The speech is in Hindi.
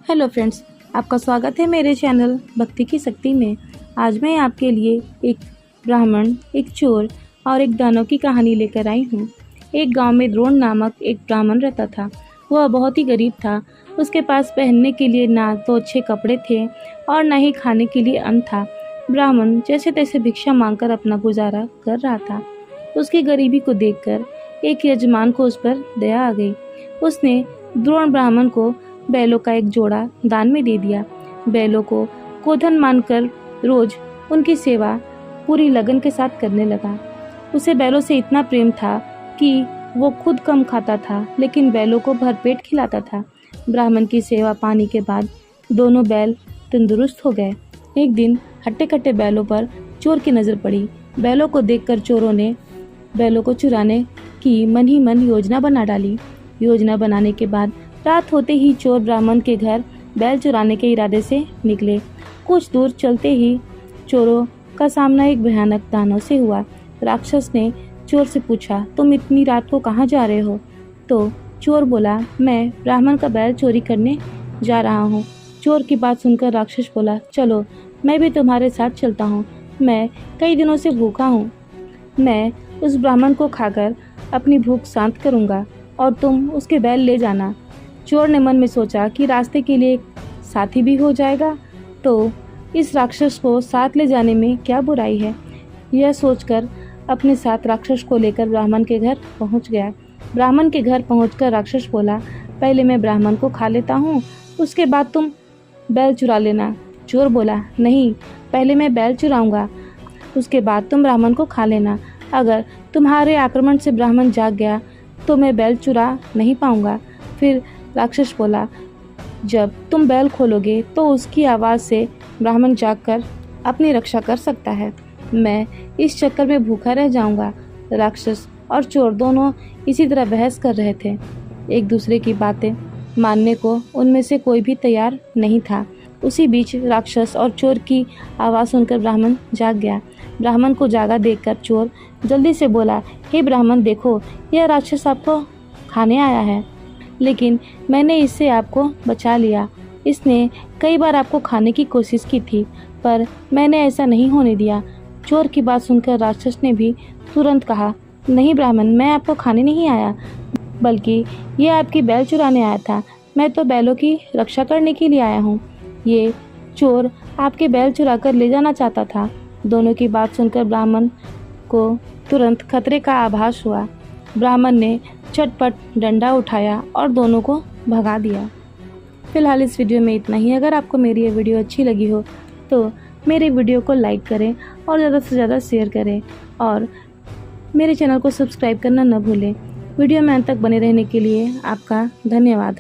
हेलो फ्रेंड्स, आपका स्वागत है मेरे चैनल भक्ति की शक्ति में। आज मैं आपके लिए एक ब्राह्मण, एक चोर और एक दानव की कहानी लेकर आई हूँ। एक गांव में द्रोण नामक एक ब्राह्मण रहता था। वह बहुत ही गरीब था। उसके पास पहनने के लिए ना तो अच्छे कपड़े थे और ना ही खाने के लिए अन्न था। ब्राह्मण जैसे तैसे भिक्षा मांगकर अपना गुजारा कर रहा था। उसकी गरीबी को देखकर एक यजमान को उस पर दया आ गई। उसने द्रोण ब्राह्मण को बैलों का एक जोड़ा दान में दे दिया। बैलों को गोधन मानकर रोज उनकी सेवा पूरी लगन के साथ करने लगा। उसे बैलों से इतना प्रेम था कि वो खुद कम खाता था, लेकिन बैलों को भरपेट खिलाता था। ब्राह्मण की सेवा पाने के बाद दोनों बैल तंदुरुस्त हो गए। एक दिन हट्टे कट्टे बैलों पर चोर की नजर पड़ी। बैलों को देखकर चोरों ने बैलों को चुराने की मन ही मन योजना बना डाली। योजना बनाने के बाद रात होते ही चोर ब्राह्मण के घर बैल चुराने के इरादे से निकले। कुछ दूर चलते ही चोरों का सामना एक भयानक दानव से हुआ। राक्षस ने चोर से पूछा, तुम इतनी रात को कहाँ जा रहे हो? तो चोर बोला, मैं ब्राह्मण का बैल चोरी करने जा रहा हूँ। चोर की बात सुनकर राक्षस बोला, चलो मैं भी तुम्हारे साथ चलता हूँ। मैं कई दिनों से भूखा हूँ। मैं उस ब्राह्मण को खाकर अपनी भूख शांत करूँगा और तुम उसके बैल ले जाना। चोर ने मन में सोचा कि रास्ते के लिए एक साथी भी हो जाएगा, तो इस राक्षस को साथ ले जाने में क्या बुराई है। यह सोचकर अपने साथ राक्षस को लेकर ब्राह्मण के घर पहुंच गया। ब्राह्मण के घर पहुंचकर राक्षस बोला, पहले मैं ब्राह्मण को खा लेता हूँ, उसके बाद तुम बैल चुरा लेना। चोर बोला, नहीं, पहले मैं बैल चुराऊंगा, उसके बाद तुम ब्राह्मण को खा लेना। अगर तुम्हारे आक्रमण से ब्राह्मण जाग गया तो मैं बैल चुरा नहीं पाऊंगा। फिर राक्षस बोला, जब तुम बैल खोलोगे तो उसकी आवाज़ से ब्राह्मण जागकर अपनी रक्षा कर सकता है। मैं इस चक्कर में भूखा रह जाऊंगा। राक्षस और चोर दोनों इसी तरह बहस कर रहे थे। एक दूसरे की बातें मानने को उनमें से कोई भी तैयार नहीं था। उसी बीच राक्षस और चोर की आवाज़ सुनकर ब्राह्मण जाग गया। ब्राह्मण को जागा देखकर चोर जल्दी से बोला, हे ब्राह्मण, देखो, यह राक्षस आपको खाने आया है, लेकिन मैंने इससे आपको बचा लिया। इसने कई बार आपको खाने की कोशिश की थी, पर मैंने ऐसा नहीं होने दिया। चोर की बात सुनकर राक्षस ने भी तुरंत कहा, नहीं ब्राह्मण, मैं आपको खाने नहीं आया, बल्कि ये आपकी बैल चुराने आया था। मैं तो बैलों की रक्षा करने के लिए आया हूँ। ये चोर आपके बैल चुरा कर ले जाना चाहता था। दोनों की बात सुनकर ब्राह्मण को तुरंत खतरे का आभास हुआ। ब्राह्मण ने चटपट डंडा उठाया और दोनों को भगा दिया। फिलहाल इस वीडियो में इतना ही। अगर आपको मेरी ये वीडियो अच्छी लगी हो तो मेरे वीडियो को लाइक करें और ज़्यादा से ज़्यादा शेयर करें और मेरे चैनल को सब्सक्राइब करना न भूलें। वीडियो में अंत तक बने रहने के लिए आपका धन्यवाद।